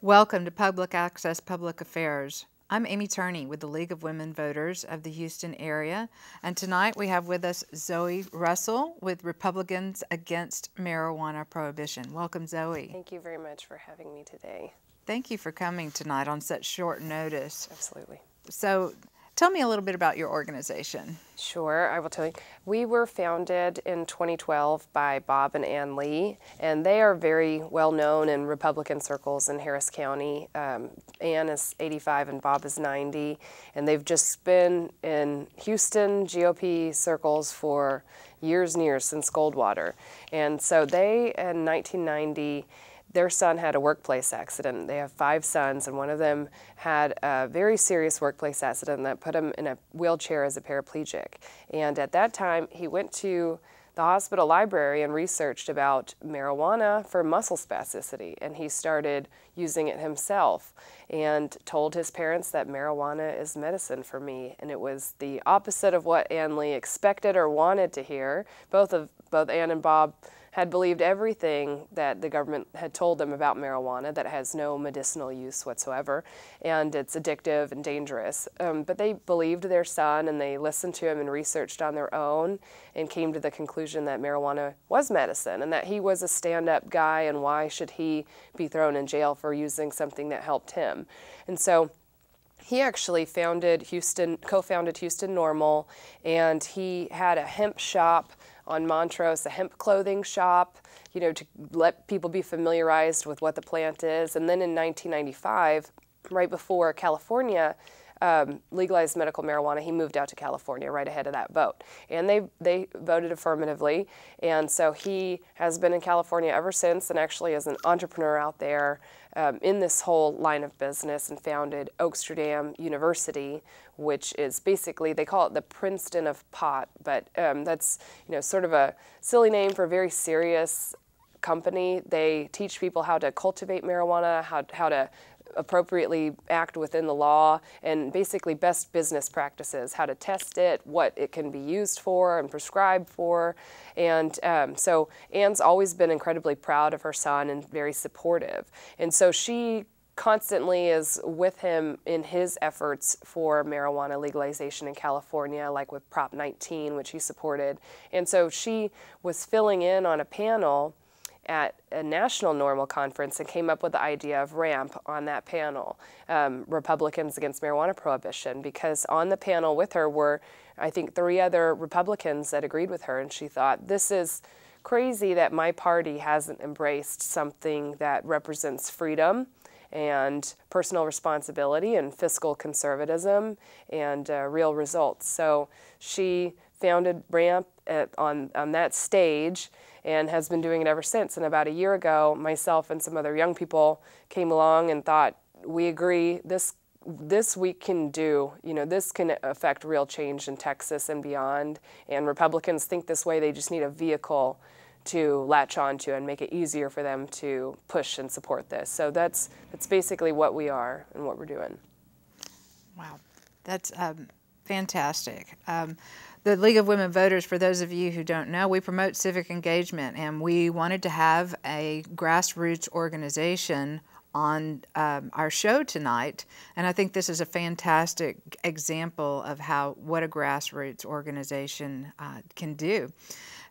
Welcome to Public Access Public Affairs. I'm Amy Turney with the League of Women Voters of the Houston area, and tonight we have with us Zoe Russell with Republicans Against Marijuana Prohibition. Welcome, Zoe. Thank you very much for having me today. Thank you for coming tonight on such short notice. Absolutely. So, tell me a little bit about your organization. Sure, I will tell you. We were founded in 2012 by Bob and Ann Lee, and they are very well known in Republican circles in Harris County. Ann is 85 and Bob is 90, and they've just been in Houston GOP circles for years and years, since Goldwater. And so they, in 1990, their son had a workplace accident. They have 5 sons, and one of them had a very serious workplace accident that put him in a wheelchair as a paraplegic. And at that time, he went to the hospital library and researched about marijuana for muscle spasticity, and he started using it himself and told his parents that marijuana is medicine for me. And it was the opposite of what Ann Lee expected or wanted to hear. Both Ann and Bob had believed everything that the government had told them about marijuana, that it has no medicinal use whatsoever, and it's addictive and dangerous. But they believed their son, and they listened to him and researched on their own and came to the conclusion that marijuana was medicine and that he was a stand-up guy, and why should he be thrown in jail for using something that helped him. And so he actually co-founded Houston Normal, and he had a hemp shop on Montrose, a hemp clothing shop, to let people be familiarized with what the plant is. And then in 1995, right before California legalized medical marijuana, he moved out to California right ahead of that vote. And they voted affirmatively. And so he has been in California ever since, and actually is an entrepreneur out there in this whole line of business, and founded Oaksterdam University, which is basically, they call it the Princeton of pot, but that's sort of a silly name for a very serious company. They teach people how to cultivate marijuana, how to appropriately act within the law, and basically best business practices, how to test it, what it can be used for and prescribed for. And so Ann's always been incredibly proud of her son and very supportive. And so she constantly is with him in his efforts for marijuana legalization in California, like with Prop 19, which he supported. And so she was filling in on a panel at a national normal conference and came up with the idea of RAMP on that panel, Republicans Against Marijuana Prohibition, because on the panel with her were, I think, 3 other Republicans that agreed with her, and she thought, this is crazy that my party hasn't embraced something that represents freedom and personal responsibility and fiscal conservatism and real results. So she founded RAMP on that stage and has been doing it ever since. And about a year ago, myself and some other young people came along and thought, we agree, this we can do, this can affect real change in Texas and beyond. And Republicans think this way, they just need a vehicle to latch onto and make it easier for them to push and support this. So that's basically what we are and what we're doing. Wow, that's fantastic. The League of Women Voters, for those of you who don't know, we promote civic engagement, and we wanted to have a grassroots organization on our show tonight, and I think this is a fantastic example of what a grassroots organization can do.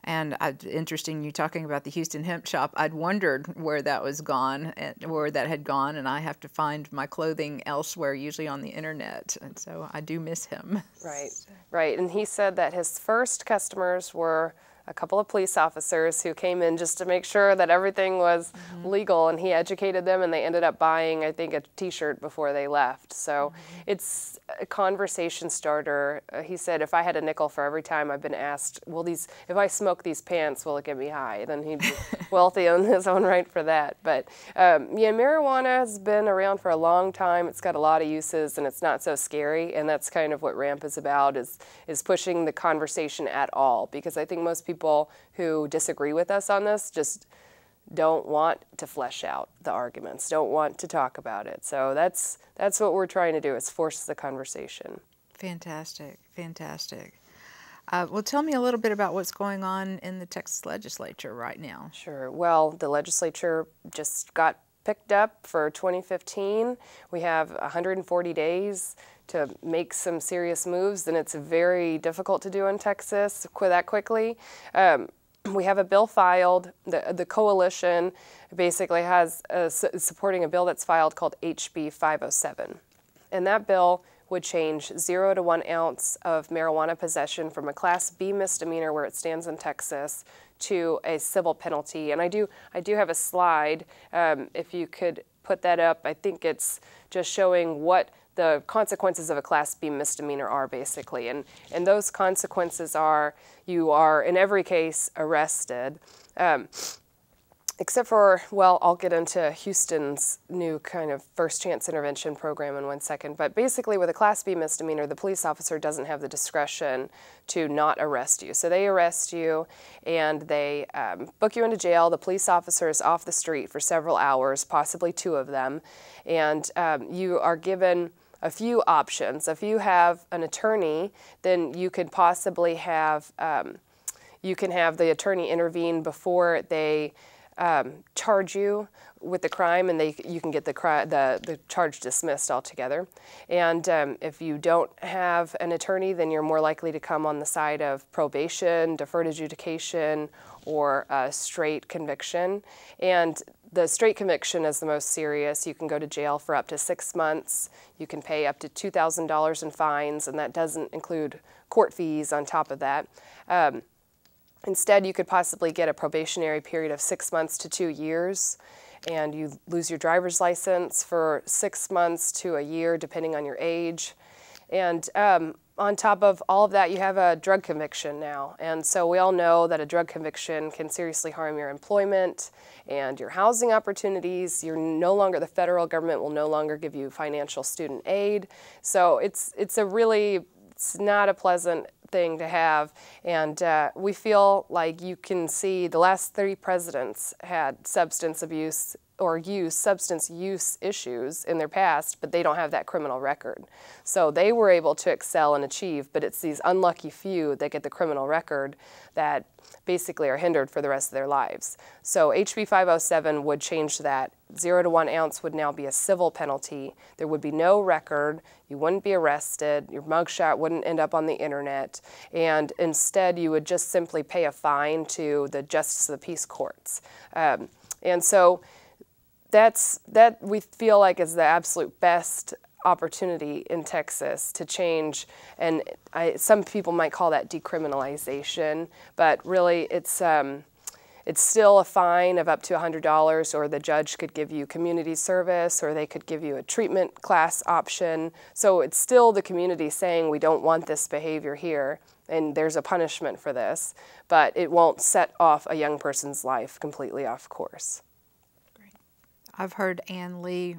And interesting, you talking about the Houston Hemp Shop. I'd wondered where that was gone, where that had gone, and I have to find my clothing elsewhere, usually on the internet. And so I do miss him. Right, right. And he said that his first customers were a couple of police officers who came in just to make sure that everything was legal, and he educated them, and they ended up buying, I think, a t-shirt before they left. So it's a conversation starter. He said, if I had a nickel for every time I've been asked, if I smoke these pants, will it get me high? Then he'd be wealthy on his own right for that. But yeah, marijuana has been around for a long time. It's got a lot of uses, and it's not so scary, and that's kind of what RAMP is about, is pushing the conversation at all, because I think most people who disagree with us on this just don't want to flesh out the arguments, don't want to talk about it. So that's what we're trying to do, is force the conversation. Fantastic, fantastic. Well, tell me a little bit about what's going on in the Texas legislature right now. Sure. Well, the legislature just got picked up for 2015. We have 140 days to make some serious moves, and it's very difficult to do in Texas that quickly. We have a bill filed. The coalition basically is supporting a bill that's filed called HB 507. And that bill would change 0 to 1 ounce of marijuana possession from a Class B misdemeanor, where it stands in Texas, to a civil penalty. And I do have a slide, if you could put that up. I think it's just showing what the consequences of a Class B misdemeanor are, basically. And those consequences are, you are in every case arrested, except for, well, I'll get into Houston's new kind of first chance intervention program in 1 second. But basically, with a Class B misdemeanor, the police officer doesn't have the discretion to not arrest you. So they arrest you, and they book you into jail. The police officer is off the street for several hours, possibly 2 of them, and you are given a few options. If you have an attorney, then you could possibly have, you can have the attorney intervene before they charge you with the crime, and you can get the charge dismissed altogether. And if you don't have an attorney, then you're more likely to come on the side of probation, deferred adjudication, or straight conviction. And the straight conviction is the most serious. You can go to jail for up to 6 months. You can pay up to $2,000 in fines, and that doesn't include court fees on top of that. Instead, you could possibly get a probationary period of 6 months to 2 years, and you lose your driver's license for 6 months to a year, depending on your age. And on top of all of that, you have a drug conviction now. And so we all know that a drug conviction can seriously harm your employment and your housing opportunities. The federal government will no longer give you financial student aid. So it's not a pleasant thing to have, and we feel like you can see the last 3 presidents had substance abuse or substance use issues in their past, but they don't have that criminal record. So they were able to excel and achieve, but it's these unlucky few that get the criminal record that basically are hindered for the rest of their lives. So HB 507 would change that. 0 to 1 ounce would now be a civil penalty. There would be no record. You wouldn't be arrested. Your mugshot wouldn't end up on the internet. And instead, you would just simply pay a fine to the Justice of the Peace Courts. And so that we feel like is the absolute best opportunity in Texas to change, and some people might call that decriminalization, but really it's still a fine of up to $100, or the judge could give you community service, or they could give you a treatment class option. So it's still the community saying we don't want this behavior here, and there's a punishment for this, but it won't set off a young person's life completely off course. Great. I've heard Ann Lee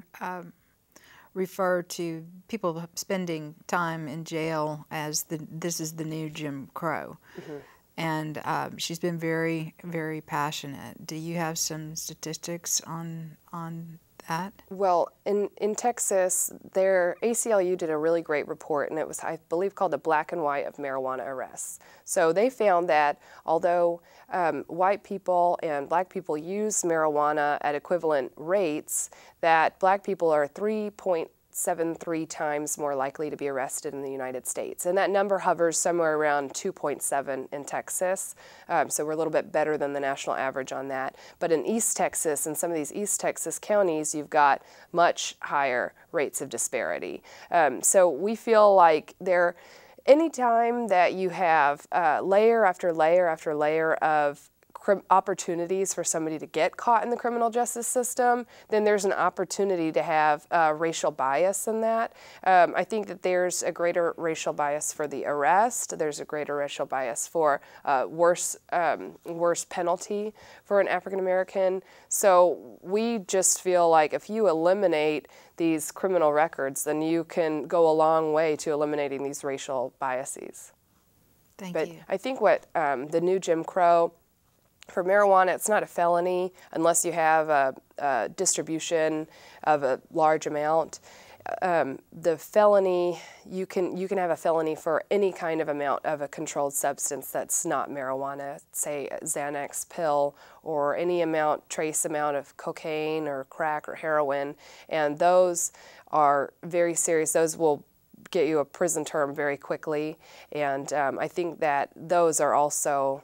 refer to people spending time in jail as this is the new Jim Crow. Mm-hmm. And she's been very, very passionate. Do you have some statistics on that? Well, in Texas, their ACLU did a really great report, and it was, I believe, called the Black and White of Marijuana Arrests. So they found that although white people and black people use marijuana at equivalent rates, that black people are 3.73 times more likely to be arrested in the United States. And that number hovers somewhere around 2.7 in Texas. So we're a little bit better than the national average on that. But in East Texas, and some of these East Texas counties, you've got much higher rates of disparity. So we feel like anytime that you have layer after layer after layer of opportunities for somebody to get caught in the criminal justice system, then there's an opportunity to have racial bias in that. I think that there's a greater racial bias for the arrest. There's a greater racial bias for worse penalty for an African American. So we just feel like if you eliminate these criminal records, then you can go a long way to eliminating these racial biases. Thank but you. I think what the new Jim Crow, for marijuana, it's not a felony unless you have a distribution of a large amount. The felony, you can have a felony for any kind of amount of a controlled substance that's not marijuana, say a Xanax pill or any trace amount of cocaine or crack or heroin, and those are very serious. Those will get you a prison term very quickly, and I think that those are also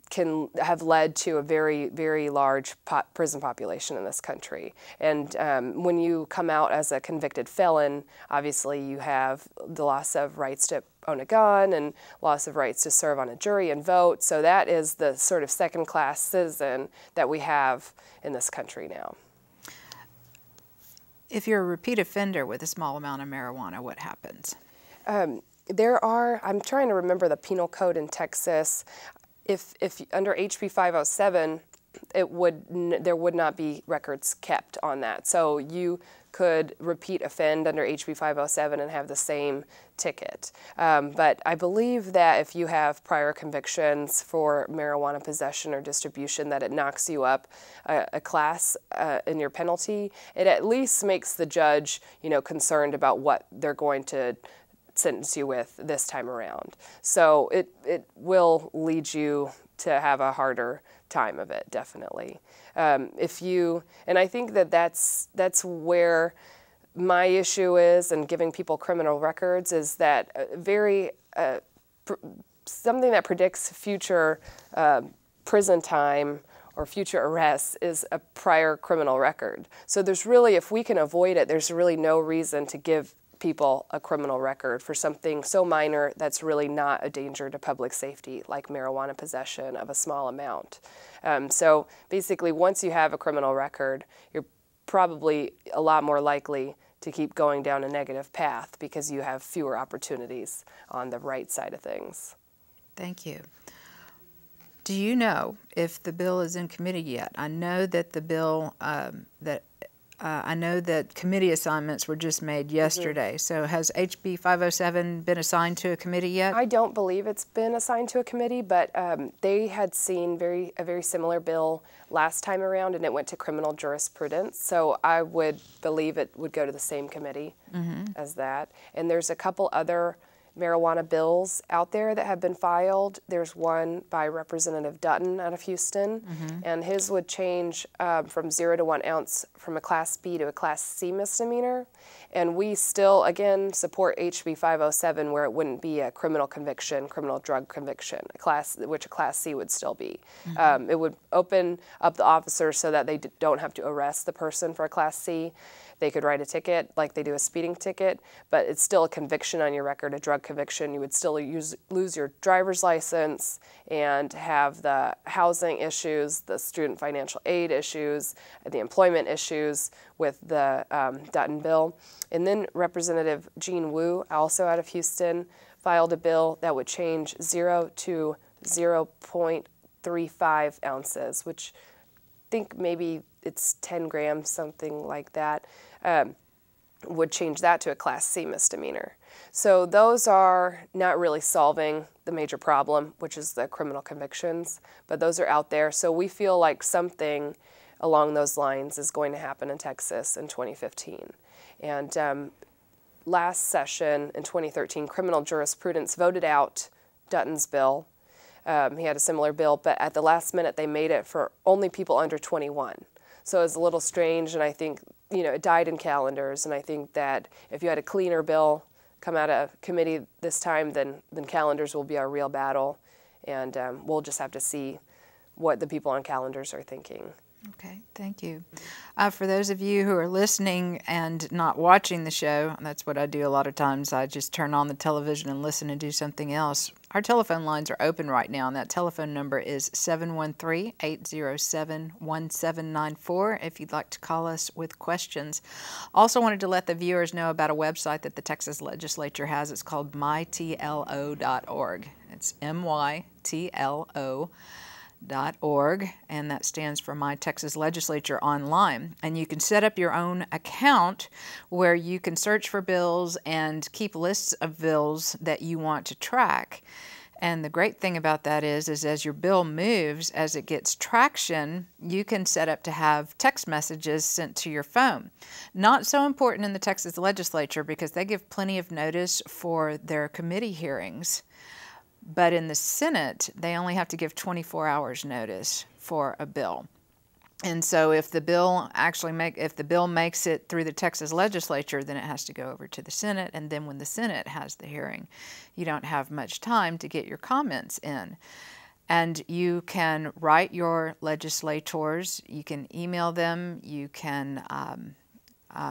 can have led to a very, very large prison population in this country. And when you come out as a convicted felon, obviously you have the loss of rights to own a gun and loss of rights to serve on a jury and vote. So that is the sort of second-class citizen that we have in this country now. If you're a repeat offender with a small amount of marijuana, what happens? I'm trying to remember the penal code in Texas. If under HB 507, there would not be records kept on that. So you could repeat offend under HB 507 and have the same ticket. But I believe that if you have prior convictions for marijuana possession or distribution, that it knocks you up a class in your penalty. It at least makes the judge, concerned about what they're going to sentence you with this time around. So it will lead you to have a harder time of it, definitely. And I think that's where my issue is in giving people criminal records, is that something that predicts future prison time or future arrests is a prior criminal record. So there's really, if we can avoid it, there's really no reason to give people a criminal record for something so minor that's really not a danger to public safety, like marijuana possession of a small amount. So basically, once you have a criminal record, you're probably a lot more likely to keep going down a negative path because you have fewer opportunities on the right side of things. Thank you. Do you know if the bill is in committee yet? I know that the bill I know that committee assignments were just made yesterday. Mm-hmm. So has HB 507 been assigned to a committee yet? I don't believe it's been assigned to a committee, but they had seen a very similar bill last time around, and it went to criminal jurisprudence. So I would believe it would go to the same committee as that. And there's a couple other marijuana bills out there that have been filed. There's one by Representative Dutton out of Houston, and his would change from 0 to 1 ounce from a Class B to a Class C misdemeanor. And we still, again, support HB 507, where it wouldn't be a criminal conviction, criminal drug conviction, which a Class C would still be. It would open up the officers so that they don't have to arrest the person for a Class C. They could write a ticket like they do a speeding ticket, but it's still a conviction on your record, a drug conviction. You would still lose your driver's license and have the housing issues, the student financial aid issues, the employment issues with the Dutton bill. And then Representative Jean Wu, also out of Houston, filed a bill that would change 0 to 0.35 ounces, which I think maybe it's 10 grams, something like that, would change that to a Class C misdemeanor. So those are not really solving the major problem, which is the criminal convictions, but those are out there. So we feel like something along those lines is going to happen in Texas in 2015. And last session in 2013, criminal jurisprudence voted out Dutton's bill. He had a similar bill, but at the last minute they made it for only people under 21. So it's a little strange, and I think, it died in calendars, and I think that if you had a cleaner bill come out of committee this time, then calendars will be our real battle, and we'll just have to see what the people on calendars are thinking. Okay, thank you. For those of you who are listening and not watching the show, and that's what I do a lot of times, I just turn on the television and listen and do something else. Our telephone lines are open right now, and that telephone number is 713-807-1794 if you'd like to call us with questions. Also wanted to let the viewers know about a website that the Texas Legislature has. It's called mytlo.org. It's mytlo.org, and that stands for My Texas Legislature Online. And you can set up your own account where you can search for bills and keep lists of bills that you want to track. And the great thing about that is as your bill moves, as it gets traction, you can set up to have text messages sent to your phone. Not so important in the Texas Legislature because they give plenty of notice for their committee hearings. But in the Senate, they only have to give 24 hours notice for a bill. And so if the bill makes it through the Texas Legislature, then it has to go over to the Senate. And then when the Senate has the hearing, you don't have much time to get your comments in. And you can write your legislators, you can email them, you can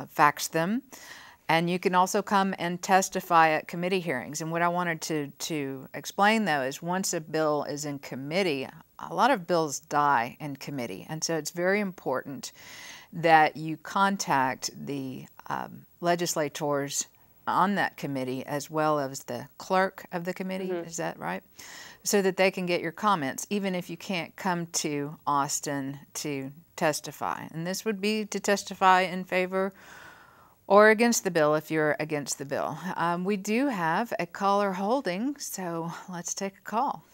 fax them. And you can also come and testify at committee hearings. And what I wanted to explain, though, is once a bill is in committee, a lot of bills die in committee. And so it's very important that you contact the legislators on that committee as well as the clerk of the committee. Mm-hmm. Is that right? So that they can get your comments, even if you can't come to Austin to testify. And this would be to testify in favor or against the bill if you're against the bill. We do have a caller holding, so let's take a call.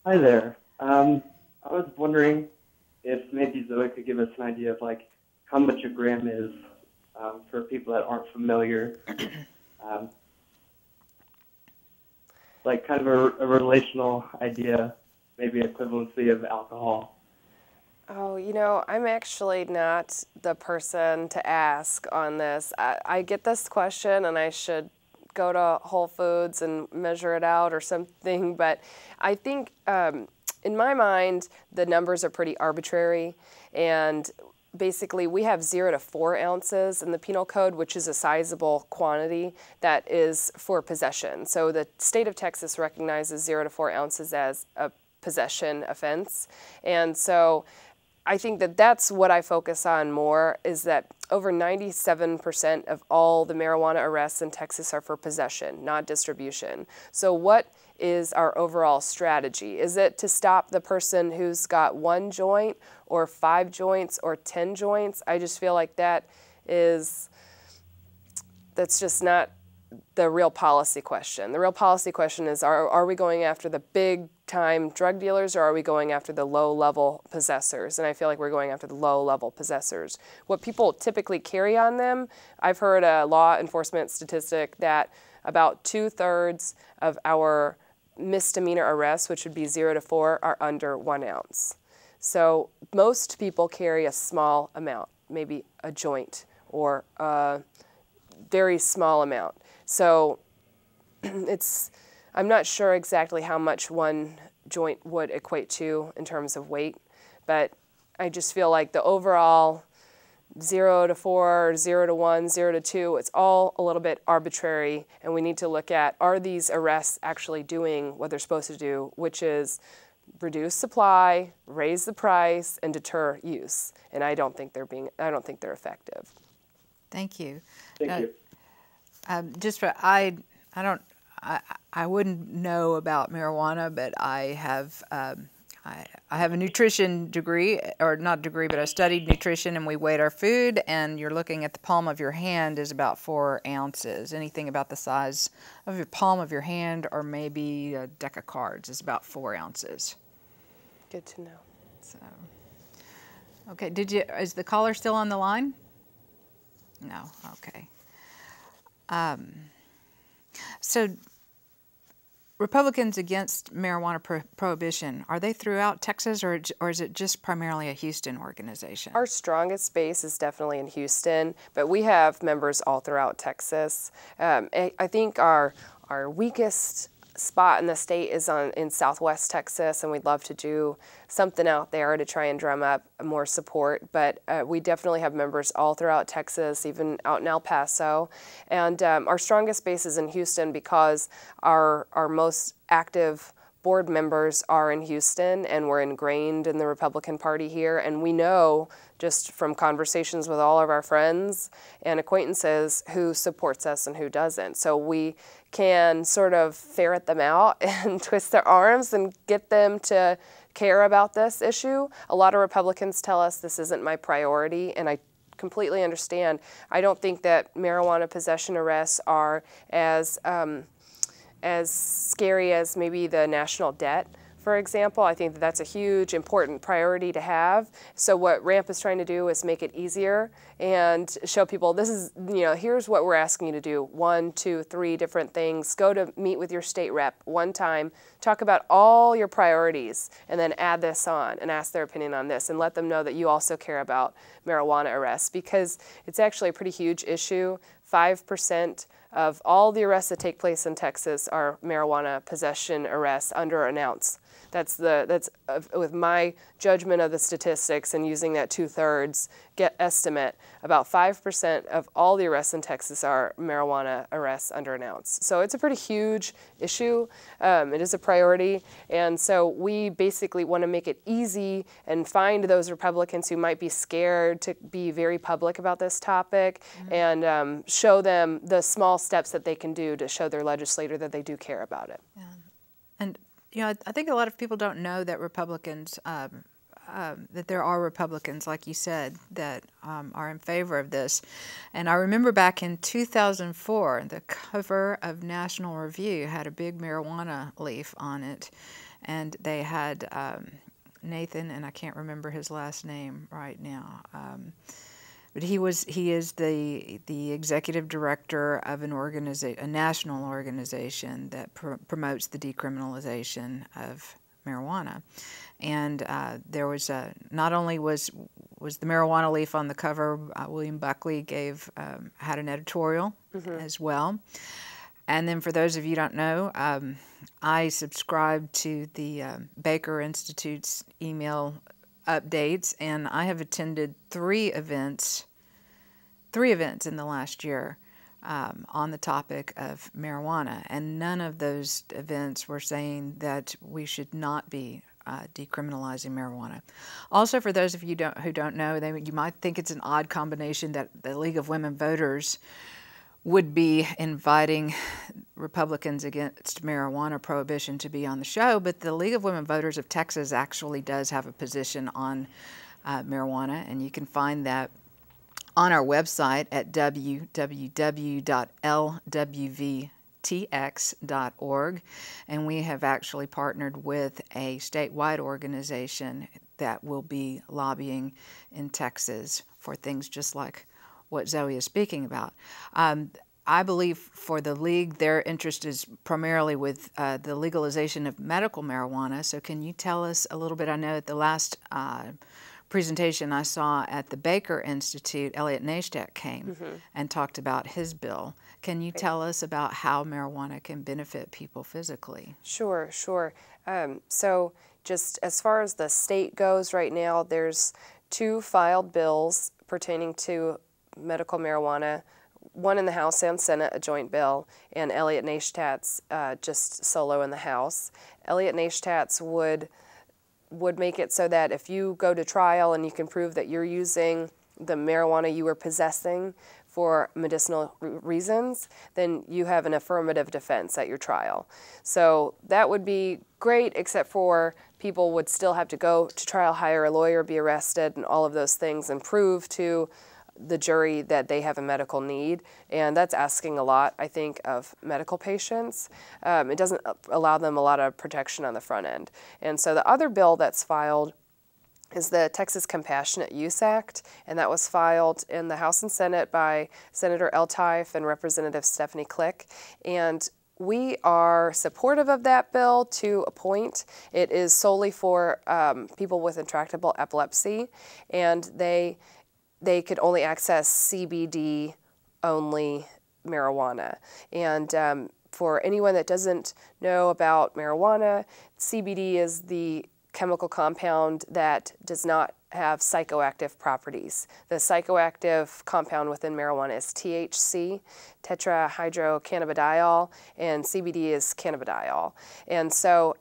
Hi there. I was wondering if maybe Zoe could give us an idea of like how much a gram is for people that aren't familiar. Like kind of a relational idea, maybe equivalency of alcohol. Oh, I'm actually not the person to ask on this. I get this question, and I should go to Whole Foods and measure it out or something. But I think, in my mind, the numbers are pretty arbitrary. And basically, we have 0 to 4 ounces in the penal code, which is a sizable quantity that is for possession. So the state of Texas recognizes 0 to 4 ounces as a possession offense. And so I think that that's what I focus on more, is that over 97% of all the marijuana arrests in Texas are for possession, not distribution. So what is our overall strategy? Is it to stop the person who's got 1 joint or 5 joints or 10 joints? I just feel like that's just not the real policy question. The real policy question is, are we going after the big-time drug dealers, or are we going after the low-level possessors? And I feel like we're going after the low-level possessors. What people typically carry on them, I've heard a law enforcement statistic that about 2/3 of our misdemeanor arrests, which would be 0 to 4, are under 1 ounce. So most people carry a small amount, maybe a joint or a very small amount. So I'm not sure exactly how much 1 joint would equate to in terms of weight, but I just feel like the overall 0 to 4, 0 to 1, 0 to 2, it's all a little bit arbitrary, and we need to look at, are these arrests actually doing what they're supposed to do, which is reduce supply, raise the price, and deter use. And I don't think they're effective. Thank you. Thank you. I wouldn't know about marijuana, but I have a nutrition degree, or not degree, but I studied nutrition, and we weighed our food, and you're looking at the palm of your hand is about 4 ounces. Anything about the size of your palm of your hand, or maybe a deck of cards, is about 4 ounces. Good to know. So, okay, is the caller still on the line? No, okay. So Republicans against marijuana prohibition, are they throughout Texas, or is it just primarily a Houston organization? Our strongest base is definitely in Houston, but we have members all throughout Texas. I think our weakest spot in the state is in Southwest Texas, and we'd love to do something out there to try and drum up more support. But we definitely have members all throughout Texas, even out in El Paso. And our strongest base is in Houston because our most active board members are in Houston, and we're ingrained in the Republican Party here. And we know just from conversations with all of our friends and acquaintances who supports us and who doesn't. So we can sort of ferret them out and twist their arms and get them to care about this issue. A lot of Republicans tell us this isn't my priority, and I completely understand. I don't think that marijuana possession arrests are as scary as maybe the national debt, for example. I think that that's a huge, important priority to have. So what RAMP is trying to do is make it easier and show people this is, here's what we're asking you to do. 1, 2, 3 different things. Go to meet with your state rep one time, talk about all your priorities, and then add this on and ask their opinion on this and let them know that you also care about marijuana arrests, because it's actually a pretty huge issue. 5% of all the arrests that take place in Texas are marijuana possession arrests under an ounce. That's with my judgment of the statistics and using that 2/3 estimate, about 5% of all the arrests in Texas are marijuana arrests under an ounce. So it's a pretty huge issue. It is a priority. And so we basically want to make it easy and find those Republicans who might be scared to be very public about this topic, and show them the small steps that they can do to show their legislator that they do care about it. Yeah. And I think a lot of people don't know that Republicans, that there are Republicans, like you said, that are in favor of this. And I remember back in 2004, the cover of National Review had a big marijuana leaf on it, and they had Nathan, and I can't remember his last name right now. But he is the executive director of a national organization that promotes the decriminalization of marijuana. And there was not only was the marijuana leaf on the cover, William Buckley had an editorial as well. And then for those of you who don't know, I subscribe to the Baker Institute's email updates, and I have attended three events in the last year on the topic of marijuana, and none of those events were saying that we should not be decriminalizing marijuana. Also, for those of you who don't know, you might think it's an odd combination that the League of Women Voters would be inviting Republicans against marijuana prohibition to be on the show, but the League of Women Voters of Texas actually does have a position on marijuana, and you can find that on our website at www.lwvtx.org, and we have actually partnered with a statewide organization that will be lobbying in Texas for things just like what Zoe is speaking about. I believe for the League, their interest is primarily with the legalization of medical marijuana. So can you tell us a little bit? I know at the last presentation I saw at the Baker Institute, Elliot Neistat came and talked about his bill. Can you tell us about how marijuana can benefit people physically? Sure. So just as far as the state goes right now, there's 2 filed bills pertaining to medical marijuana, one in the House and Senate, a joint bill, and Elliot Neistat's just solo in the House. Elliot Neistat's would make it so that if you go to trial and you can prove that you're using the marijuana you were possessing for medicinal reasons, then you have an affirmative defense at your trial. So that would be great, except for people would still have to go to trial, hire a lawyer, be arrested, and all of those things, and prove to the jury that they have a medical need, and that's asking a lot, I think, of medical patients. It doesn't allow them a lot of protection on the front end. And so the other bill that's filed is the Texas Compassionate Use Act, and that was filed in the House and Senate by Senator Eltife and Representative Stephanie Click. And we are supportive of that bill to a point. It is solely for people with intractable epilepsy, and they could only access CBD-only marijuana. And for anyone that doesn't know about marijuana, CBD is the chemical compound that does not have psychoactive properties. The psychoactive compound within marijuana is THC, tetrahydrocannabidiol, and CBD is cannabidiol. And so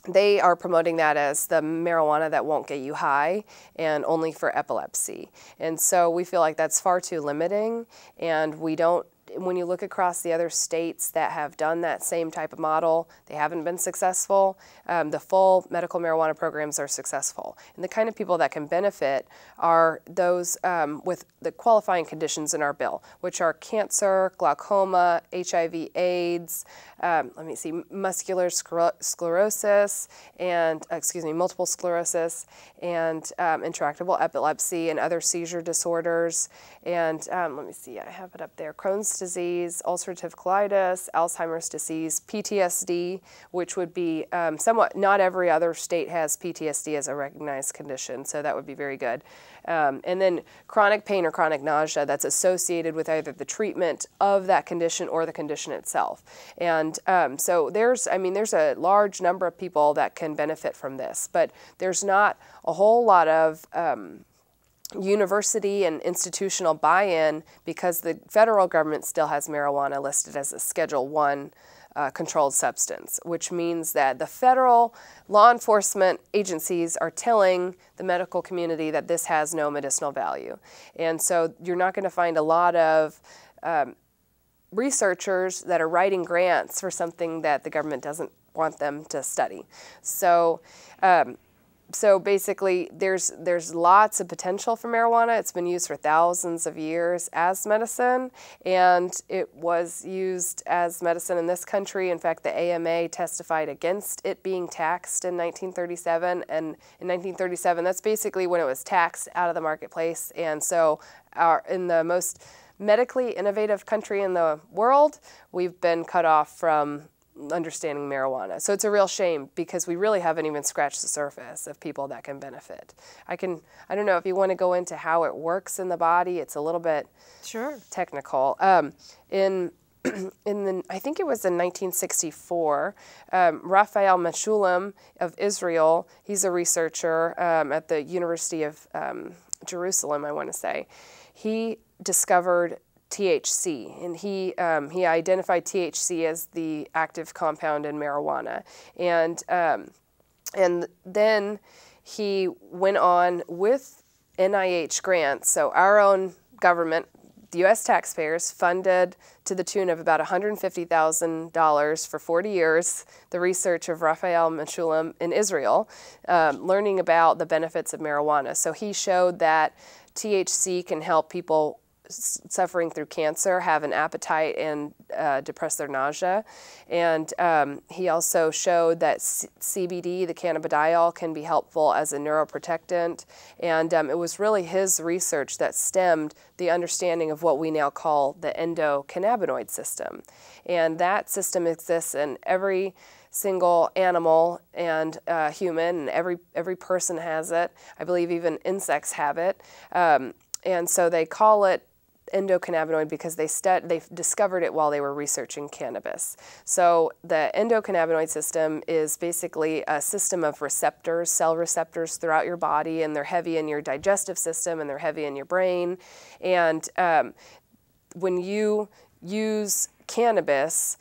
they are promoting that as the marijuana that won't get you high and only for epilepsy. And so we feel like that's far too limiting, and we don't, when you look across the other states that have done that same type of model, they haven't been successful. The full medical marijuana programs are successful. And the kind of people that can benefit are those with the qualifying conditions in our bill, which are cancer, glaucoma, HIV/AIDS, muscular sclerosis, and, multiple sclerosis, and intractable epilepsy and other seizure disorders. And I have it up there, Crohn's disease, ulcerative colitis, Alzheimer's disease, PTSD, which would be somewhat, not every other state has PTSD as a recognized condition, so that would be very good. And then chronic pain or chronic nausea that's associated with either the treatment of that condition or the condition itself. And so there's a large number of people that can benefit from this, but there's not a whole lot of university and institutional buy-in because the federal government still has marijuana listed as a Schedule I controlled substance, which means that the federal law enforcement agencies are telling the medical community that this has no medicinal value. And so you're not going to find a lot of researchers that are writing grants for something that the government doesn't want them to study. So basically, there's lots of potential for marijuana. It's been used for thousands of years as medicine, and it was used as medicine in this country. In fact, the AMA testified against it being taxed in 1937, and in 1937, that's basically when it was taxed out of the marketplace. And so in the most medically innovative country in the world, we've been cut off from understanding marijuana. So it's a real shame because we really haven't even scratched the surface of people that can benefit. I don't know if you want to go into how it works in the body. It's a little bit technical. I think it was in 1964, Raphael Mechoulam of Israel, he's a researcher at the University of Jerusalem, I want to say. He discovered THC, and he identified THC as the active compound in marijuana, and then he went on with NIH grants. So our own government, the U.S. taxpayers, funded to the tune of about $150,000 for 40 years the research of Raphael Mechoulam in Israel, learning about the benefits of marijuana. So he showed that THC can help people suffering through cancer have an appetite and depress their nausea. And he also showed that CBD, the cannabidiol, can be helpful as a neuroprotectant. And it was really his research that stemmed the understanding of what we now call the endocannabinoid system. And that system exists in every single animal and human, and every person has it. I believe even insects have it. And so they call it endocannabinoid because they discovered it while they were researching cannabis. So the endocannabinoid system is basically a system of receptors, cell receptors throughout your body, and they're heavy in your digestive system and they're heavy in your brain. And when you use cannabis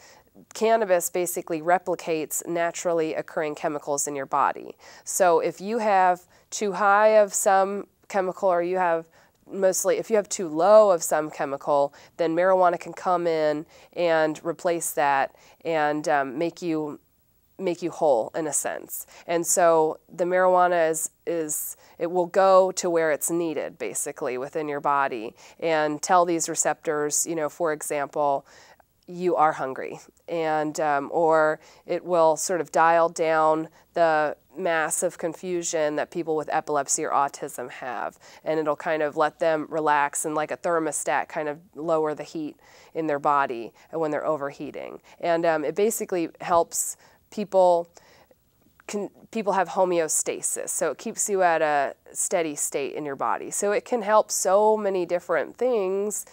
basically replicates naturally occurring chemicals in your body. So if you have too high of some chemical, or if you have too low of some chemical, then marijuana can come in and replace that and make you whole in a sense. And so the marijuana it will go to where it's needed basically within your body and tell these receptors, for example, you are hungry, and or it will sort of dial down the massive confusion that people with epilepsy or autism have, and it'll kind of let them relax and, like a thermostat, kind of lower the heat in their body when they're overheating. And it basically helps people have homeostasis, so it keeps you at a steady state in your body. So it can help so many different things.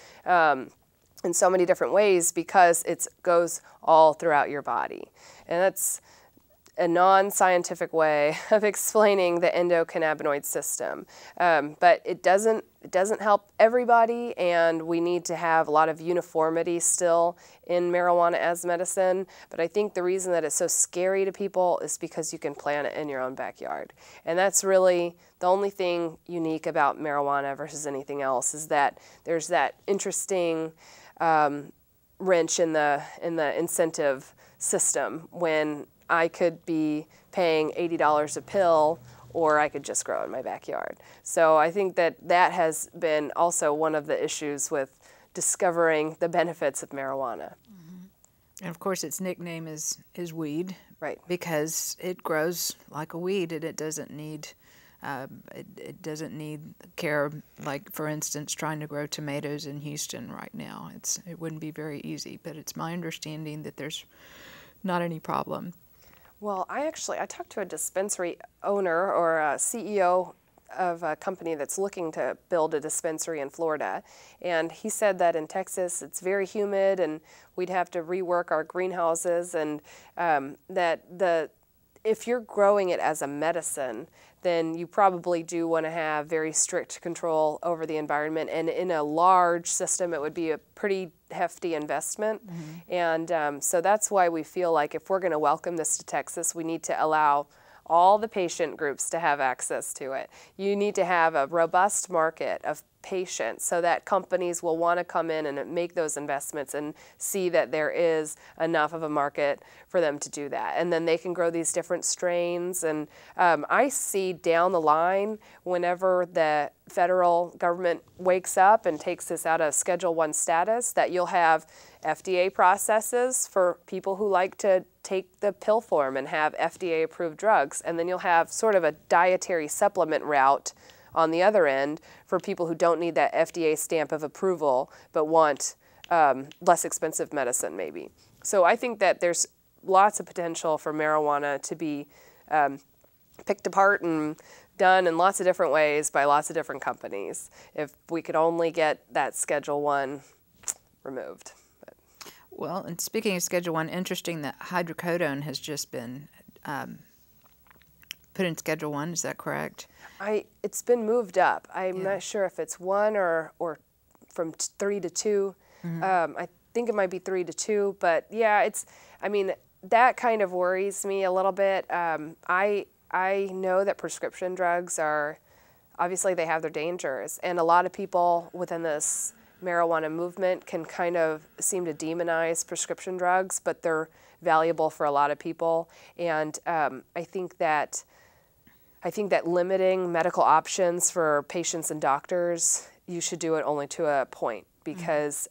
in so many different ways because it goes all throughout your body. And that's a non-scientific way of explaining the endocannabinoid system. But it doesn't help everybody, and we need to have a lot of uniformity still in marijuana as medicine. But I think the reason that it's so scary to people is because you can plant it in your own backyard. And that's really the only thing unique about marijuana versus anything else, is that there's that interesting wrench in the incentive system when I could be paying $80 a pill, or I could just grow in my backyard. So I think that has been also one of the issues with discovering the benefits of marijuana. And of course, its nickname is weed, right? Because it grows like a weed, and it doesn't need care. Like, for instance, trying to grow tomatoes in Houston right now, it wouldn't be very easy. But it's my understanding that there's not any problem. Well, I talked to a dispensary owner or a CEO of a company that's looking to build a dispensary in Florida, and he said that in Texas it's very humid and we'd have to rework our greenhouses, and that if you're growing it as a medicine, then you probably do want to have very strict control over the environment. And in a large system, it would be a pretty hefty investment. And so that's why we feel like if we're going to welcome this to Texas, we need to allow all the patient groups to have access to it. You need to have a robust market of patients so that companies will want to come in and make those investments and see that there is enough of a market for them to do that. And then they can grow these different strains. And I see down the line, whenever the federal government wakes up and takes this out of Schedule I status, that you'll have FDA processes for people who like to take the pill form and have FDA-approved drugs. And then you'll have sort of a dietary supplement route on the other end for people who don't need that FDA stamp of approval but want less expensive medicine maybe. So I think that there's lots of potential for marijuana to be picked apart and done in lots of different ways by lots of different companies if we could only get that Schedule I removed. Well, and speaking of Schedule I, interesting that hydrocodone has just been put in Schedule I. Is that correct? It's been moved up. I'm not sure if it's 1 or from 3 to 2. I think it might be 3 to 2, but yeah, that kind of worries me a little bit. I know that prescription drugs obviously they have their dangers, and a lot of people within this marijuana movement can kind of seem to demonize prescription drugs, but they're valuable for a lot of people. And I think that limiting medical options for patients and doctors, you should do it only to a point, because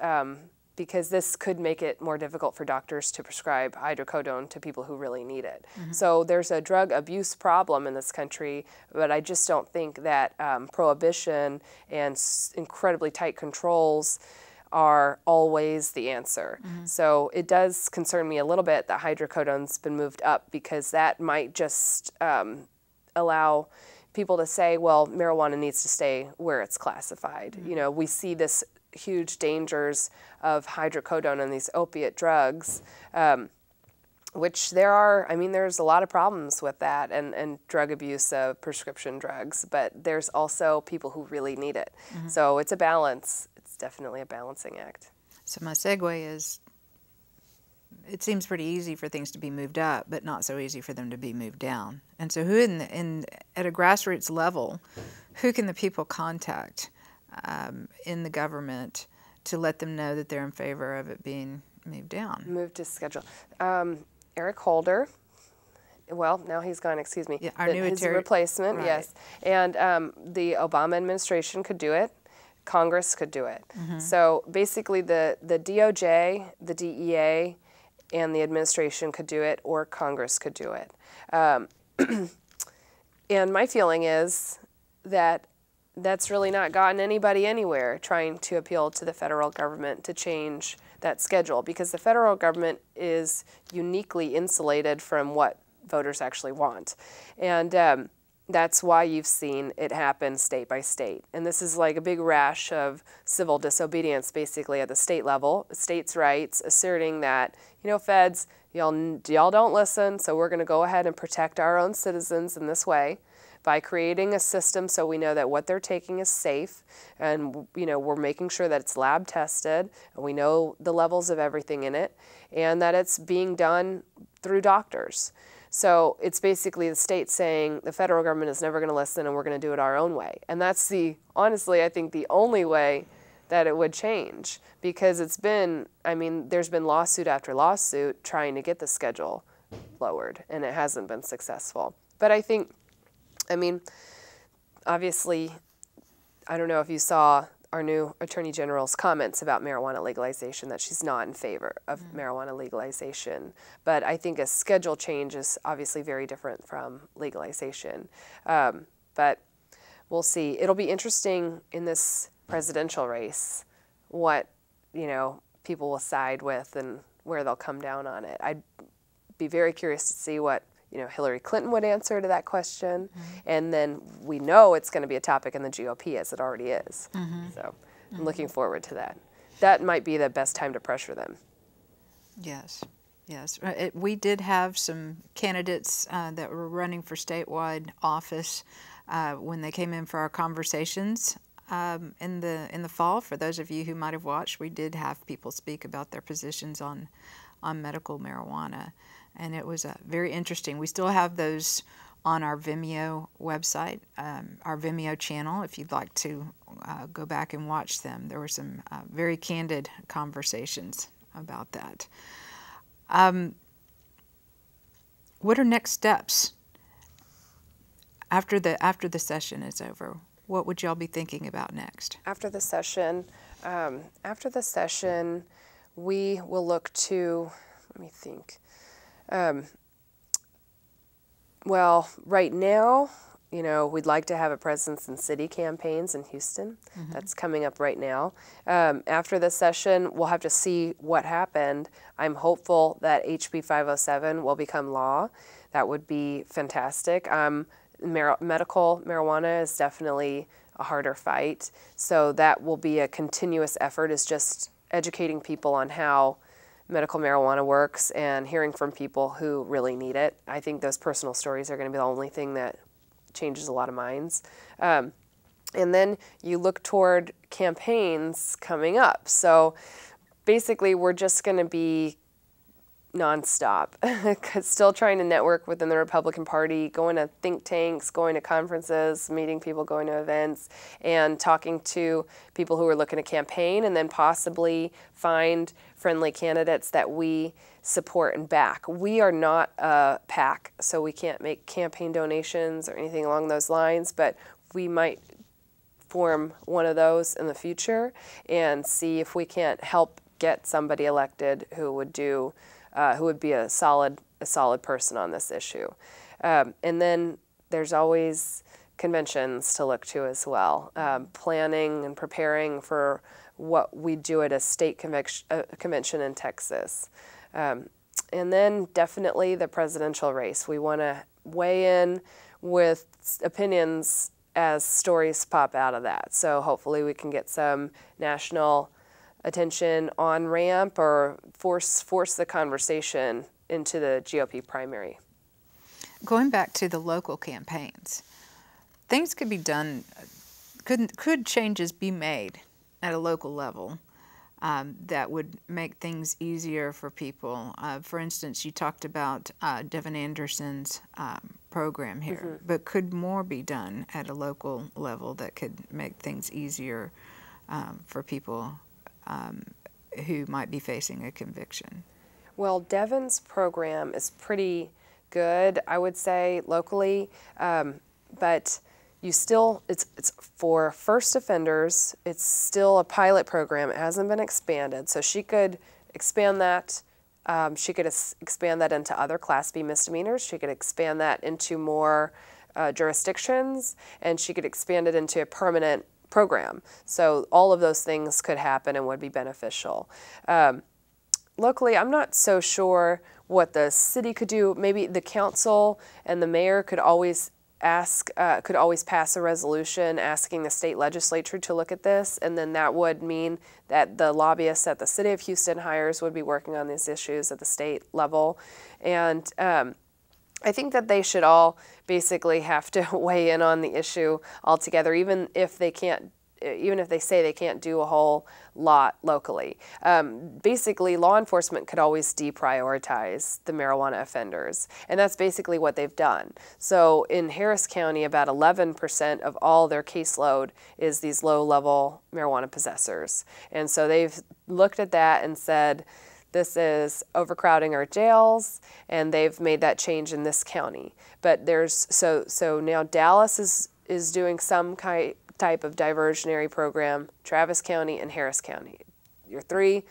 this could make it more difficult for doctors to prescribe hydrocodone to people who really need it. So there's a drug abuse problem in this country, but I just don't think that prohibition and incredibly tight controls are always the answer. So it does concern me a little bit that hydrocodone's been moved up, because that might just allow people to say, well, marijuana needs to stay where it's classified. You know, we see this huge dangers of hydrocodone and these opiate drugs, which there's a lot of problems with that and drug abuse of prescription drugs, but there's also people who really need it. So it's a balance. It's definitely a balancing act. So my segue is, it seems pretty easy for things to be moved up, but not so easy for them to be moved down. And so who at a grassroots level, who can the people contact in the government to let them know that they're in favor of it being moved down? Moved to Schedule. Eric Holder. Well, now he's gone, excuse me. Yeah, our new his replacement, right. Yes. And the Obama administration could do it. Congress could do it. So basically the DOJ, the DEA, and the administration could do it, or Congress could do it. And my feeling is that that's really not gotten anybody anywhere trying to appeal to the federal government to change that schedule, because the federal government is uniquely insulated from what voters actually want. And that's why you've seen it happen state by state. And this is like a big rash of civil disobedience basically at the state level, states' rights, asserting that, feds, y'all don't listen, so we're going to go ahead and protect our own citizens in this way by creating a system so we know that what they're taking is safe, and we're making sure that it's lab tested and we know the levels of everything in it, and that it's being done through doctors. So it's basically the state saying the federal government is never going to listen and we're going to do it our own way. And that's honestly, I think the only way that it would change, because there's been lawsuit after lawsuit trying to get the schedule lowered, and it hasn't been successful. But obviously, I don't know if you saw our new Attorney General's comments about marijuana legalization, that she's not in favor of marijuana legalization. But I think a schedule change is obviously very different from legalization. But we'll see. It'll be interesting in this presidential race what, people will side with and where they'll come down on it. I'd be very curious to see what Hillary Clinton would answer to that question. And then we know it's going to be a topic in the GOP, as it already is. So I'm looking forward to that. That might be the best time to pressure them. Yes. We did have some candidates that were running for statewide office when they came in for our conversations in the fall. For those of you who might have watched, we did have people speak about their positions on medical marijuana. And it was very interesting. We still have those on our Vimeo website, our Vimeo channel, if you'd like to go back and watch them. There were some very candid conversations about that. What are next steps after the session is over? What would y'all be thinking about next? After the session, we will look to, let me think. Well, right now, we'd like to have a presence in city campaigns in Houston. That's coming up right now. After the session, we'll have to see what happened. I'm hopeful that HB 507 will become law. That would be fantastic. Medical marijuana is definitely a harder fight. So that will be a continuous effort, is just educating people on how medical marijuana works and hearing from people who really need it. I think those personal stories are going to be the only thing that changes a lot of minds. And then you look toward campaigns coming up. So basically, we're just going to be nonstop, still trying to network within the Republican Party, going to think tanks, going to conferences, meeting people, going to events, and talking to people who are looking to campaign, and then possibly find friendly candidates that we support and back. We are not a PAC, so we can't make campaign donations or anything along those lines, but we might form one of those in the future and see if we can't help get somebody elected who would be a solid person on this issue. And then there's always conventions to look to as well, planning and preparing for what we do at a state convention in Texas. And then definitely the presidential race. We want to weigh in with opinions as stories pop out of that. So hopefully we can get some national attention on ramp or force the conversation into the GOP primary. Going back to the local campaigns, things could be done, could changes be made at a local level that would make things easier for people. For instance, you talked about Devin Anderson's program here, but could more be done at a local level that could make things easier for people who might be facing a conviction? Well, Devin's program is pretty good, I would say, locally, but you still, it's for first offenders. It's still a pilot program. It hasn't been expanded, so she could expand that. She could expand that into other Class B misdemeanors. She could expand that into more jurisdictions, and she could expand it into a permanent program. So all of those things could happen and would be beneficial. Locally, I'm not so sure what the city could do. Maybe the council and the mayor could always could always pass a resolution asking the state legislature to look at this, and then that would mean that the lobbyists that the city of Houston hires would be working on these issues at the state level. And I think that they should all basically have to weigh in on the issue altogether, even if they say they can't do a whole lot locally. Basically, law enforcement could always deprioritize the marijuana offenders, and that's basically what they've done. So in Harris County, about 11% of all their caseload is these low-level marijuana possessors. And so they've looked at that and said, this is overcrowding our jails, and they've made that change in this county. But so now Dallas is doing some type of diversionary program, Travis County and Harris County. Your three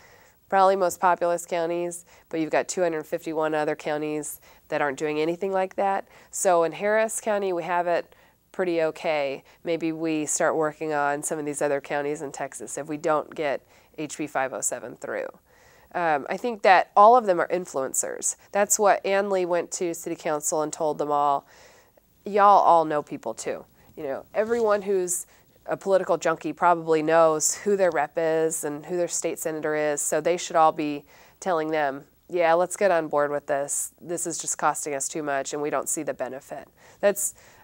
probably most populous counties, but you've got 251 other counties that aren't doing anything like that. So in Harris County, we have it pretty okay. Maybe we start working on some of these other counties in Texas if we don't get HB 507 through. I think that all of them are influencers. That's what Ann Lee went to City Council and told them all, y'all all know people too. You know, everyone who's a political junkie probably knows who their rep is and who their state senator is, so they should all be telling them, yeah, let's get on board with this. This is just costing us too much and we don't see the benefit.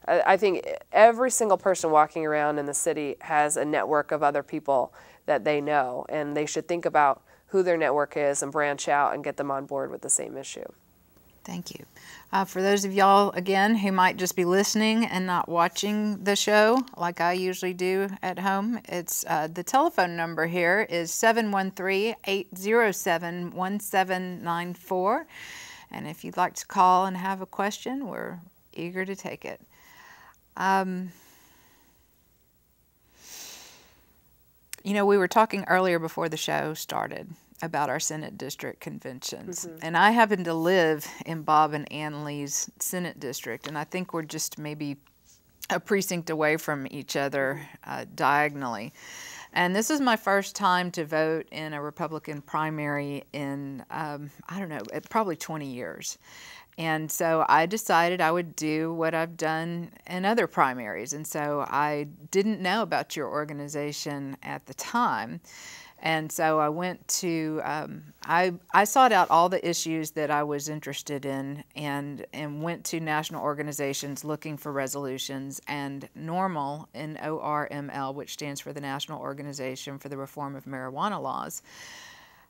I think every single person walking around in the city has a network of other people that they know, and they should think about who their network is and branch out and get them on board with the same issue. Thank you. For those of y'all, again, who might just be listening and not watching the show like I usually do at home, it's the telephone number here is 713-807-1794. And if you'd like to call and have a question, we're eager to take it. You know, we were talking earlier before the show started about our Senate district conventions. Mm-hmm. And I happen to live in Bob and Ann Lee's Senate district, and I think we're just maybe a precinct away from each other diagonally. And this is my first time to vote in a Republican primary in, I don't know, probably 20 years. And so I decided I would do what I've done in other primaries. And so I didn't know about your organization at the time. And so I went to, I sought out all the issues that I was interested in and went to national organizations looking for resolutions. And NORML, NORML, which stands for the National Organization for the Reform of Marijuana Laws,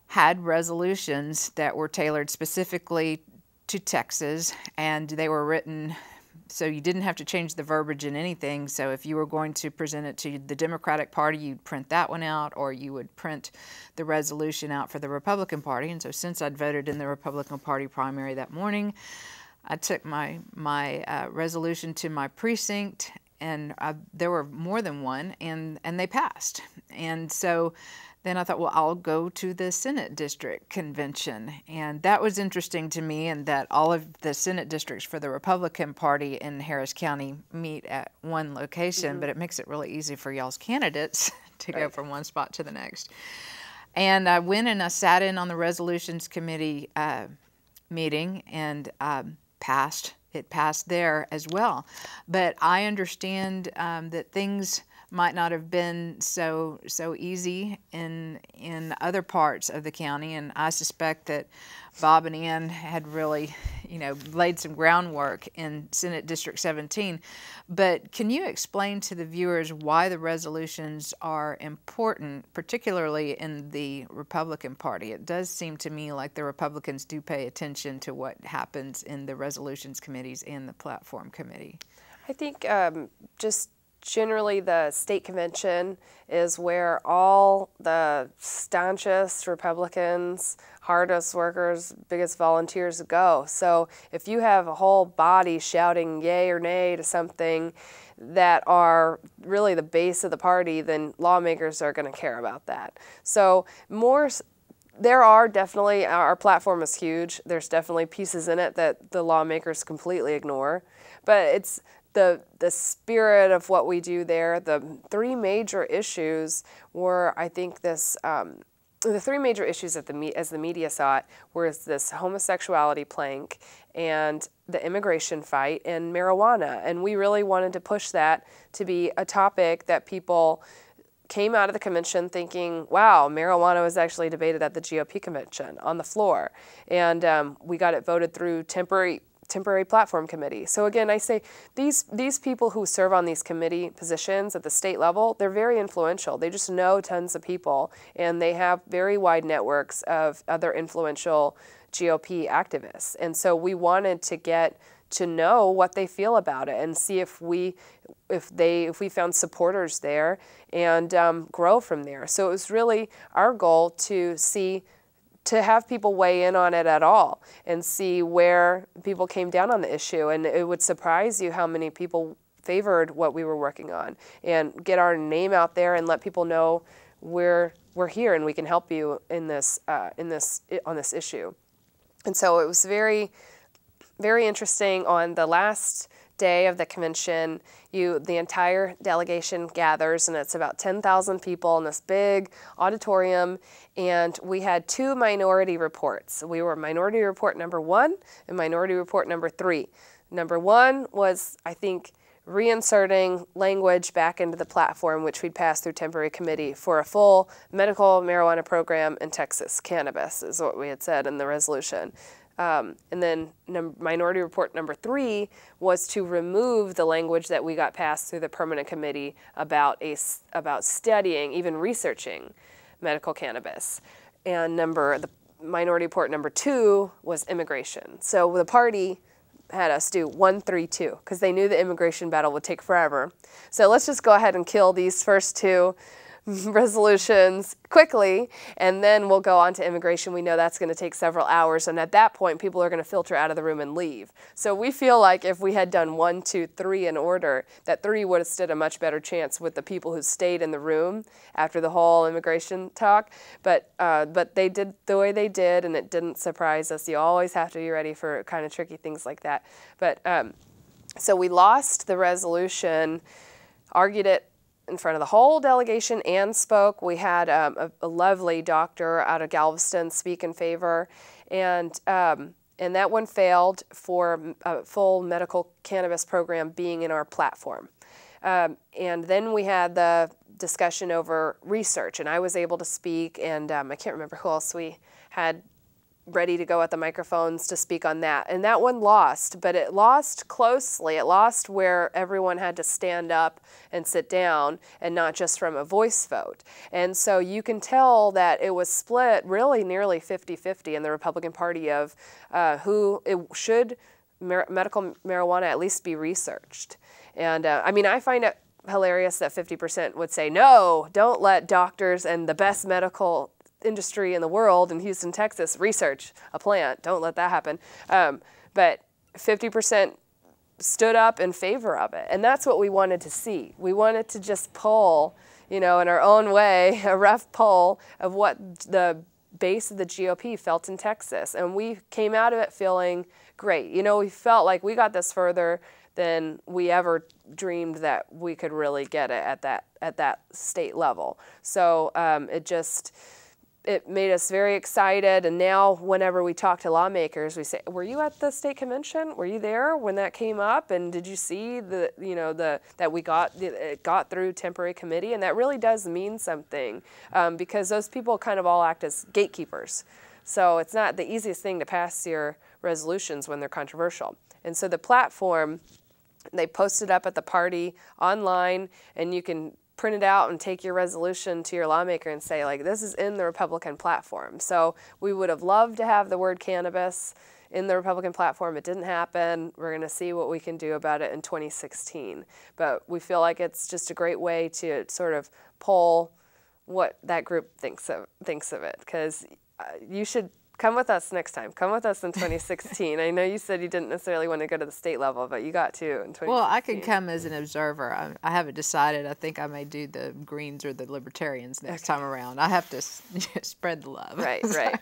had resolutions that were tailored specifically to Texas, and they were written so you didn't have to change the verbiage in anything. So if you were going to present it to the Democratic Party, you'd print that one out, or you would print the resolution out for the Republican Party. And so since I'd voted in the Republican Party primary that morning, I took my resolution to my precinct, and there were more than one, and they passed. And so then I thought, well, I'll go to the Senate District Convention. And that was interesting to me, in that all of the Senate districts for the Republican Party in Harris County meet at one location, but it makes it really easy for y'all's candidates to go from one spot to the next. And I went and I sat in on the Resolutions Committee meeting, and passed. It passed there as well. But I understand that things might not have been so easy in other parts of the county, and I suspect that Bob and Ann had really, laid some groundwork in Senate District 17. But can you explain to the viewers why the resolutions are important, particularly in the Republican Party? It does seem to me like the Republicans do pay attention to what happens in the resolutions committees and the platform committee. I think just generally the state convention is where all the staunchest Republicans, hardest workers, biggest volunteers go. So if you have a whole body shouting yay or nay to something that are really the base of the party, then lawmakers are going to care about that. So there are definitely, our platform is huge. There's definitely pieces in it that the lawmakers completely ignore, but it's the spirit of what we do there. The three major issues were, I think, this the three major issues as the media saw it were this homosexuality plank and the immigration fight and marijuana. And we really wanted to push that to be a topic that people came out of the convention thinking, wow, marijuana was actually debated at the GOP convention on the floor. And we got it voted through temporary platform committee. So again, I say these people who serve on these committee positions at the state level, they're very influential. They just know tons of people, and they have very wide networks of other influential GOP activists. And so we wanted to get to know what they feel about it and see if we found supporters there and grow from there. So it was really our goal to have people weigh in on it at all and see where people came down on the issue. And it would surprise you how many people favored what we were working on, and get our name out there and let people know we're here and we can help you on this issue. And so it was very, very interesting. On the last day of the convention, the entire delegation gathers, and it's about 10,000 people in this big auditorium, and we had two minority reports. We were Minority Report number 1 and Minority Report number 3. Number 1 was, I think, reinserting language back into the platform, which we'd passed through temporary committee for a full medical marijuana program in Texas. Cannabis is what we had said in the resolution. And then Minority Report number 3 was to remove the language that we got passed through the permanent committee about studying, even researching medical cannabis. And the Minority Report number 2 was immigration. So the party had us do 1, 3, 2 because they knew the immigration battle would take forever. So let's just go ahead and kill these first 2 resolutions quickly, and then we'll go on to immigration. We know that's going to take several hours, and at that point people are going to filter out of the room and leave. So we feel like if we had done 1, 2, 3 in order, that 3 would have stood a much better chance with the people who stayed in the room after the whole immigration talk. But they did the way they did, and it didn't surprise us. You always have to be ready for kind of tricky things like that. But so we lost the resolution, argued it in front of the whole delegation and spoke. We had a lovely doctor out of Galveston speak in favor, and that one failed for a full medical cannabis program being in our platform. And then we had the discussion over research, and I was able to speak, and I can't remember who else we had ready to go at the microphones to speak on that. And that one lost, but it lost closely. It lost where everyone had to stand up and sit down, and not just from a voice vote. And so you can tell that it was split really nearly 50-50 in the Republican Party of should medical marijuana at least be researched. And I mean, I find it hilarious that 50% would say, no, don't let doctors and the best medical industry in the world in Houston, Texas, research a plant. Don't let that happen. But 50% stood up in favor of it. And that's what we wanted to see. We wanted to just poll, in our own way, a rough poll of what the base of the GOP felt in Texas. And we came out of it feeling great. We felt like we got this further than we ever dreamed that we could really get it at that state level. So it made us very excited, and now whenever we talk to lawmakers, we say, were you at the state convention? Were you there when that came up? And did you see that it got through temporary committee? And that really does mean something, because those people kind of all act as gatekeepers. So it's not the easiest thing to pass your resolutions when they're controversial. And so the platform, they post it up at the party online, and you can print it out and take your resolution to your lawmaker and say, like, this is in the Republican platform. So we would have loved to have the word cannabis in the Republican platform. It didn't happen. We're going to see what we can do about it in 2016. But we feel like it's just a great way to sort of poll what that group thinks of it, because you should come with us next time. Come with us in 2016. I know you said you didn't necessarily want to go to the state level, but you got to in 2016. Well, I could come as an observer. I haven't decided. I think I may do the Greens or the Libertarians next time around. I have to spread the love. Right, right.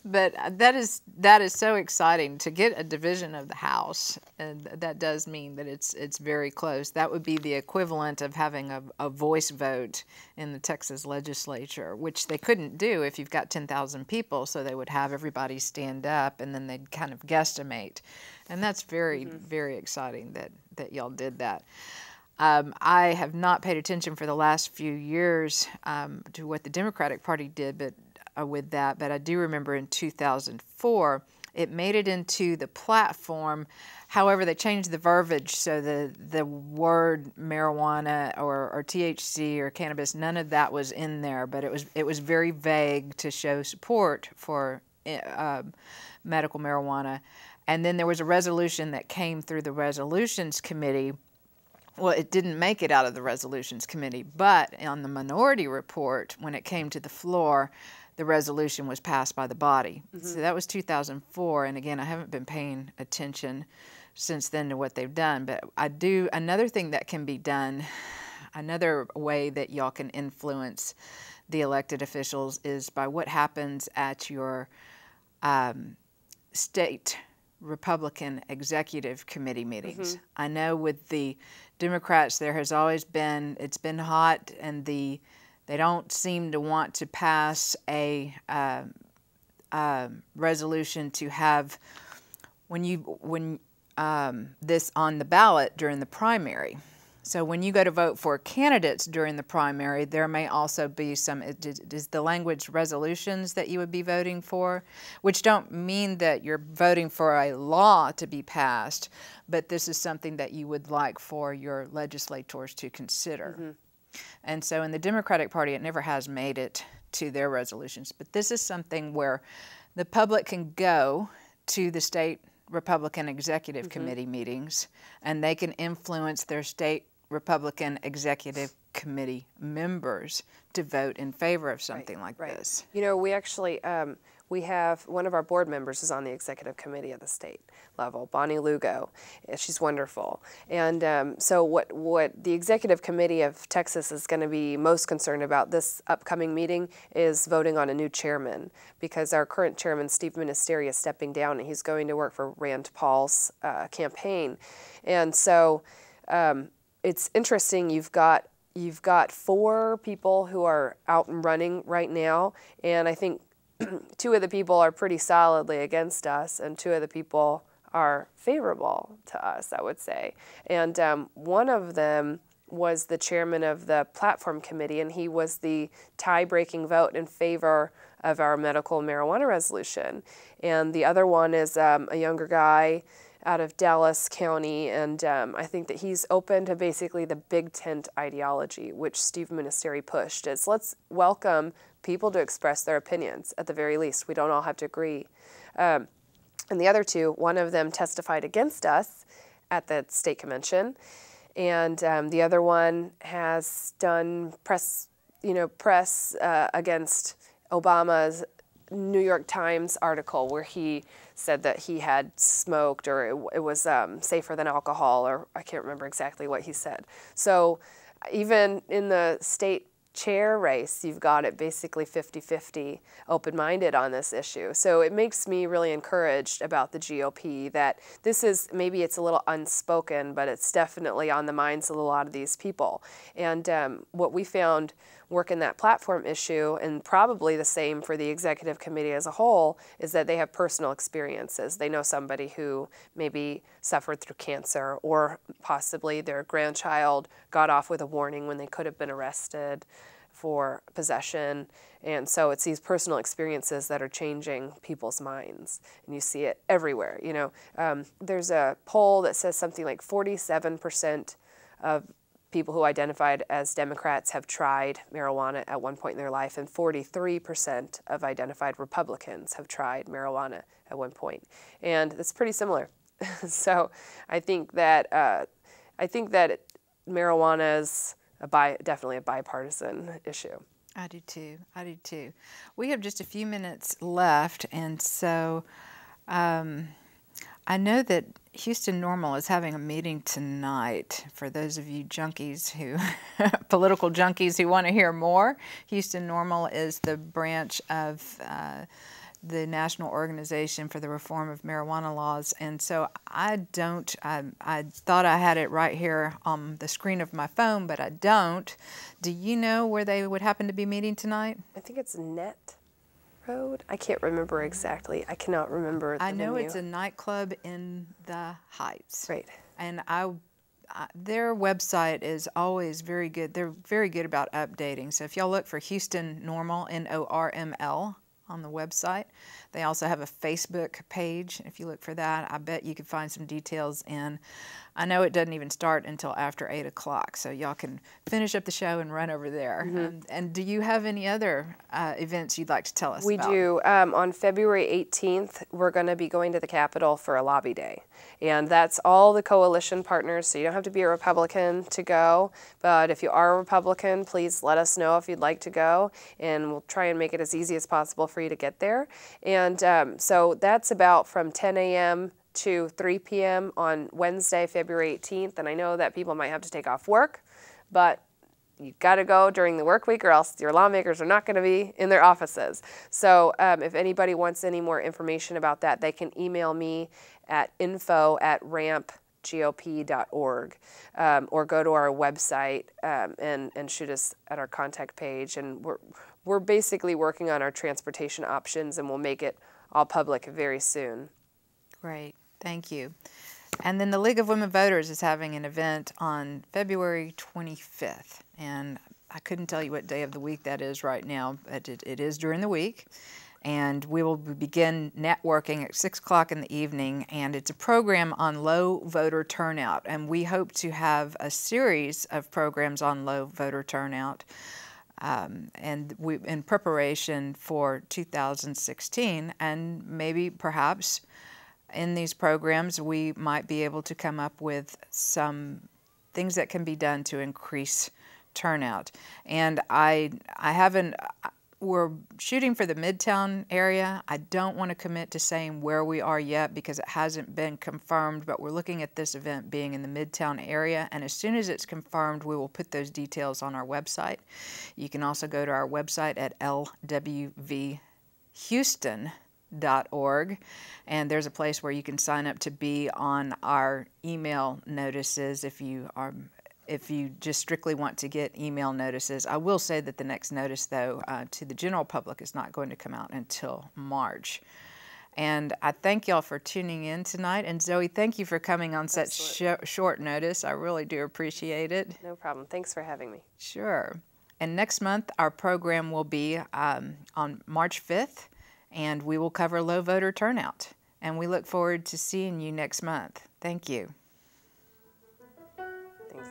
But that is so exciting to get a division of the House, and that does mean that it's very close. That would be the equivalent of having a voice vote in the Texas legislature, which they couldn't do if you've got 10,000 people, so they would have everybody stand up and then they'd kind of guesstimate. And that's very, very exciting that y'all did that. I have not paid attention for the last few years to what the Democratic Party did with that, but I do remember in 2004, it made it into the platform. However, they changed the verbiage, so the word marijuana or THC or cannabis, none of that was in there, but it was very vague to show support for medical marijuana. And then there was a resolution that came through the Resolutions Committee. Well, it didn't make it out of the Resolutions Committee, but on the minority report, when it came to the floor, the resolution was passed by the body. So that was 2004, and again, I haven't been paying attention since then to what they've done, but another thing that can be done, another way that y'all can influence the elected officials is by what happens at your state Republican Executive Committee meetings. I know with the Democrats there has always been, it's been hot, and they don't seem to want to pass a resolution to have this on the ballot during the primary. So when you go to vote for candidates during the primary, there may also be some, is the language resolutions that you would be voting for, which don't mean that you're voting for a law to be passed, but this is something that you would like for your legislators to consider. And so in the Democratic Party, it never has made it to their resolutions, but this is something where the public can go to the state Republican Executive Committee meetings, and they can influence their state Republican Executive Committee members to vote in favor of something like this. You know, we actually, we have one of our board members is on the executive committee at the state level, Bonnie Lugo. She's wonderful. And so what the executive committee of Texas is going to be most concerned about this upcoming meeting is voting on a new chairman, because our current chairman, Steve Ministeri, is stepping down and he's going to work for Rand Paul's campaign. And so it's interesting, you've got 4 people who are out and running right now, and I think 2 of the people are pretty solidly against us, and 2 of the people are favorable to us, I would say. And one of them was the chairman of the platform committee, and he was the tie-breaking vote in favor of our medical marijuana resolution. And the other one is a younger guy out of Dallas County, and I think that he's open to basically the big tent ideology, which Steve Ministeri pushed. It's let's welcome people to express their opinions, at the very least. We don't all have to agree. And the other 2, one of them testified against us at the state convention, and the other one has done press against Obama's New York Times article where he said that he had smoked, or it was safer than alcohol, or I can't remember exactly what he said. So even in the state chair race, you've got it basically 50-50 open-minded on this issue. So it makes me really encouraged about the GOP that this is, maybe it's a little unspoken, but it's definitely on the minds of a lot of these people. And what we found working that platform issue, and probably the same for the executive committee as a whole, is that they have personal experiences. They know somebody who maybe suffered through cancer, or possibly their grandchild got off with a warning when they could have been arrested for possession. And so it's these personal experiences that are changing people's minds. And you see it everywhere. You know, there's a poll that says something like 47% of people who identified as Democrats have tried marijuana at one point in their life, and 43% of identified Republicans have tried marijuana at one point. And it's pretty similar. So I think that marijuana is definitely a bipartisan issue. I do too. I do too. We have just a few minutes left, and so I know that Houston Normal is having a meeting tonight. For those of you junkies who, political junkies who want to hear more, Houston Normal is the branch of the National Organization for the Reform of Marijuana Laws. And so I thought I had it right here on the screen of my phone, but I don't. Do you know where they would happen to be meeting tonight? I think it's Net Road. I can't remember exactly. I cannot remember the I know venue. it's a nightclub in the Heights. Right. And their website is always very good. They're very good about updating. So if y'all look for Houston Normal, NORML, on the website. They also have a Facebook page. If you look for that, I bet you could find some details in. I know it doesn't even start until after 8 o'clock, so y'all can finish up the show and run over there. And do you have any other events you'd like to tell us about? We do. On February 18th, we're going to be going to the Capitol for a lobby day. And that's all the coalition partners, so you don't have to be a Republican to go. But if you are a Republican, please let us know if you'd like to go, and we'll try and make it as easy as possible for you to get there. And so that's about from 10 a.m. to 3 p.m. on Wednesday, February 18th. And I know that people might have to take off work, but you've got to go during the work week or else your lawmakers are not going to be in their offices. So if anybody wants any more information about that, they can email me at info@rampgop.org or go to our website and shoot us at our contact page. And we're basically working on our transportation options, and we'll make it all public very soon. Great. Thank you. And then the League of Women Voters is having an event on February 25th. And I couldn't tell you what day of the week that is right now, but it is during the week. And we will begin networking at 6 o'clock in the evening. And it's a program on low voter turnout. And we hope to have a series of programs on low voter turnout. And we in preparation for 2016, and maybe perhaps in these programs we might be able to come up with some things that can be done to increase turnout. And we're shooting for the Midtown area. I don't want to commit to saying where we are yet because it hasn't been confirmed, but we're looking at this event being in the Midtown area, and as soon as it's confirmed, we will put those details on our website. You can also go to our website at lwvhouston.org, and there's a place where you can sign up to be on our email notices if you just strictly want to get email notices. I will say that the next notice, though, to the general public is not going to come out until March. And I thank y'all for tuning in tonight. And Zoe, thank you for coming on such short notice. I really do appreciate it. No problem. Thanks for having me. Sure. And next month, our program will be on March 5th, and we will cover low voter turnout. And we look forward to seeing you next month. Thank you. Thanks.